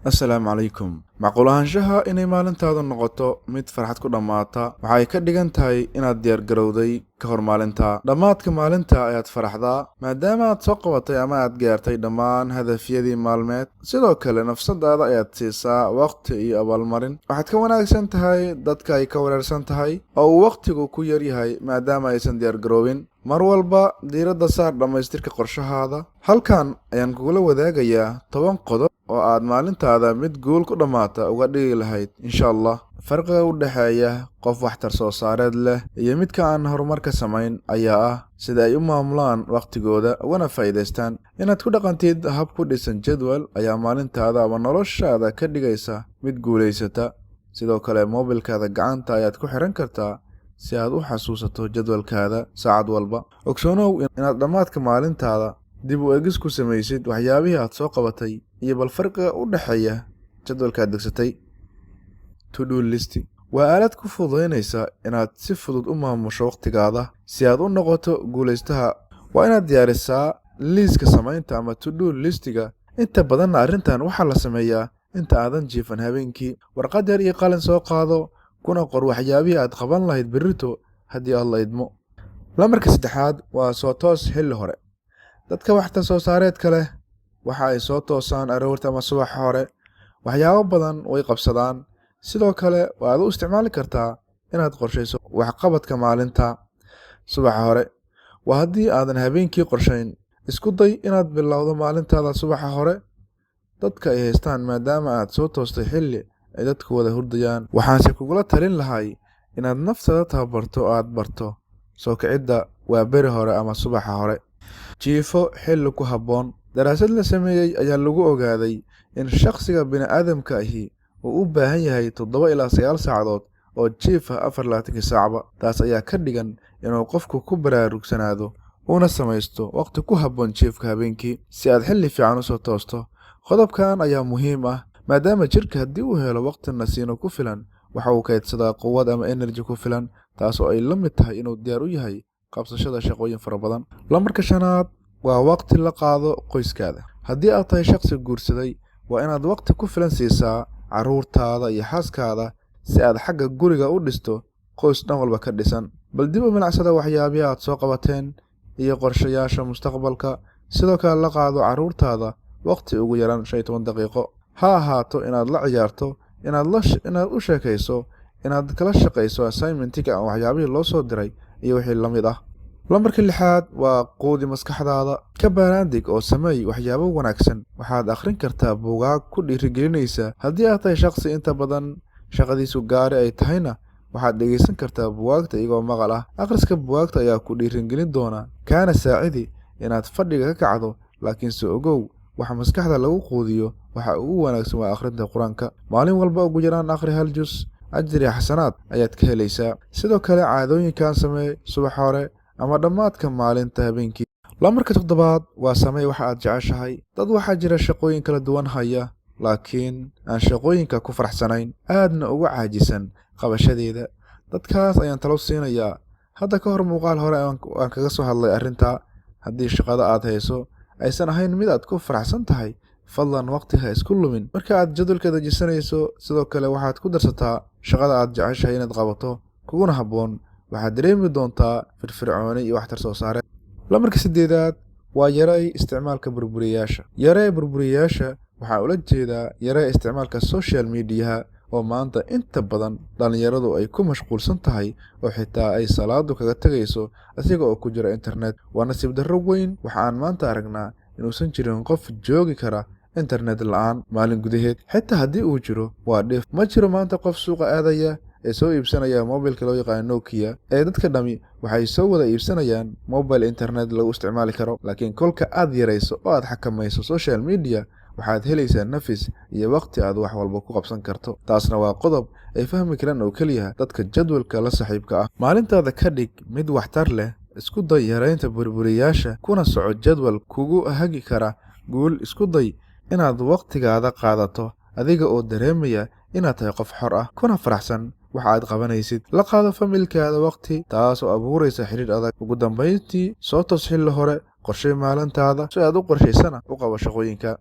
asalaamu calaykum. macquul ahaanshaha inay maalintaadu noqoto mid farxad ku dhammaata waxay ka dhigan tahay inaad diyaargarowday ka hor maalinta. dhammaadka maalinta ayaad faraxdaa maadaama aad soo qabatay ama aad gaartay dhammaan hadafyadii maalmeed. sidoo kale nafsadaada ayaad siisaa waqti iyo abaalmarin. waxaad ka wanaagsan tahay dadka ay ka wareersan tahay oo uu waqtigu ku yar yahay maadaama aysan diyaargaroobin. mar walba diiradda saar dhammaystirka qorshahaada. halkan ayaan kugula wadaagayaa 10 qodob oo aad maalintaada mid guul ku dhammaata uga dhigi lahayd insha allah. farqiga u dhexeeya qof waxtar soo saareed leh iyo midka aan horumar ka samayn ayaa ah sida ay u maamulaan waqtigooda ugana faa'iidaystaan. inaad ku dhaqantid hab ku dhisan jadwal ayaa maalintaada ama noloshaada ka dhigaysa mid guulaysata. sidoo kale moobilkaada gacanta ayaad ku xiran kartaa si aad u xasuusato jadwalkaada saacad walba. ogsoonow inaad dhammaadka maalintaada dib u egis ku samaysid waxyaabihii aad soo qabatay iyo bal farqiga u dhexeeya jadwalkaad degsatay. to-do list waa aalad ku fududaynaysa inaad si fudud u maamusho waqtigaada. si aad u noqoto guulaystaha waa inaad diyaarisaa liiska samaynta ama to-do listiga. inta badanna arrintan waxaa la sameeyaa inta aadan jiifan habeenkii. warqad yar iyo qalin soo qaado kuna qor waxyaabihii aad qaban lahayd berrito haddii aad la idmo. lambarka 3 waa soo toos xilli hore. dadka waxtar soo saareedka leh waxa ay soo toosaan aroorta ama subaxa hore. waxyaabo badan way qabsadaan. sidoo kale waad u isticmaali kartaa inaad qorshayso waxqabadka maalinta. subaxa hore waa haddii aadan habeenkii qorshayn. isku day inaad bilowdo maalintaada subaxa hore dadka ay haystaan maadaama aad soo toostay xilli ay dadku wada hurdayaan. waxaanse kugula talin lahay inaad naftada tababarto oo aad barto soo kicidda waa beri hore ama subaxa hore. jiifo xilli ku habboon. daraasad la sameeyey ayaa lagu ogaaday in shakhsiga bini'aadamka ahi uu u baahan yahay 7 ilaa 9 saacadood oo jiif ah 24 saacba. taas ayaa ka dhigan inuu qofku ku baraarugsanaado una samaysto waqti ku habboon jiifka habeenkii si aad xilli fiican usoo toosto. qodobkan ayaa muhiim ah maadaama jirka haddii uu helo waqti nasiino ku filan waxa uu kaydsadaa quwad ama energy ku filan, taas oo ay la mid tahay inuu diyaar u yahay qabsashada shaqooyin fara badan. lambarka 5 waa waqti la qaado qoyskaada. haddii aad tahay shakhsi guursaday waa inaad waqti ku filan siisaa carruurtaada iyo xaaskaada si aad xagga guriga u dhisto qoys dhan walba ka dhisan. bal dib u milicsada waxyaabihii aad soo qabateen iyo qorshayaasha mustaqbalka. sidoo kale la qaado carruurtaada waqti ugu yaraan 15 daqiiqo. ha ahaato inaad la ciyaarto, inaad u sheekayso, inaad kala shaqayso assignmentiga ama waxyaabihii loo soo diray iyo wixii la mid ah. lambarka 6 waa quudi maskaxdaada. ka baaraandig oo sameey waxyaabo wanaagsan. waxaad akhrin kartaa buugaag ku dhiirigelinaysa. haddii aad tahay shakhsi inta badan shaqadiisu gaari ay tahayna waxaad dhegaysan kartaa buugaagta iyagoo maqal ah. akhriska buugaagta ayaa ku dhiirigelin doona kaana saacidi inaad fadhiga ka kacdo. laakiinse ogow waxa maskaxda lagu quudiyo waxa ugu wanaagsan waa akhrinta qur-aanka. maalin walba ugu yaraan akhri 1 juz. ajri xasanaad ayaad ka helaysaa. sidoo kale caadooyinkan samee subax hore ama dhammaadka maalinta habeenkii. lambarka 7 waa samee waxa aad jeceshahay. dad waxaa jira shaqooyin kala duwan haya laakiin aan shaqooyinka ku faraxsanayn aadna uga caajisan qabashadeeda. dadkaas ayaan talo siinayaa. hadda ka hor muuqaal hore aan kaga soo hadlay arrinta. haddii shaqada aad hayso aysan ahayn mid aad ku faraxsan tahay fadlan waqti ha isku lumin marka aad jadwalka dejisanayso. sidoo kale waxaad ku darsataa shaqada aad jeceshahay inaad qabato kuguna habboon. waxaad dareemi doontaa firfircooni iyo waxtar soo saare. lambarka 8 waa yaree isticmaalka burburiyaasha. yaree burburiyaasha waxaa ula jeedaa yaree isticmaalka social mediaha oo maanta inta badan dhalinyaradu ay ku mashquulsan tahay oo xitaa ay salaadu kaga tagayso asiga oo ku jira internet. waa nasiib darro weyn. waxaan maanta aragnaa inuusan jirin qof joogi kara internet la'aan maalin gudaheed. xitaa haddii uu jiro waa dhif. ma jiro maanta qof suuqa aadaya ee soo iibsanaya mobilka loo yaqaano Nokia. ee dadka dhami waxay soo wada iibsanayaan mobile internet lagu isticmaali karo. laakiin kolka aad yarayso oo aad xakamayso social media waxaad helaysaa nafis iyo waqti aad wax walba ku qabsan karto. taasna waa qodob ay fahmi karaan oo keliya dadka jadwalka la saaxiibka ah. maalintaada ka dhig mid waxtar leh. isku day yaraynta burburiyaasha kuna soco jadwal kugu hagi kara guul. isku day inaad waqtigaada qaadato adiga oo dareemaya inaad tahay qof xor ah kuna faraxsan waxa aad qabanaysid. La qaado familkaada waqti, taas oo abuuraysa xiriir adag. Ugu dambayntii, soo tos xilli hore, qorshey maalintaada si aad u qorshaysana u qabo shaqooyinka.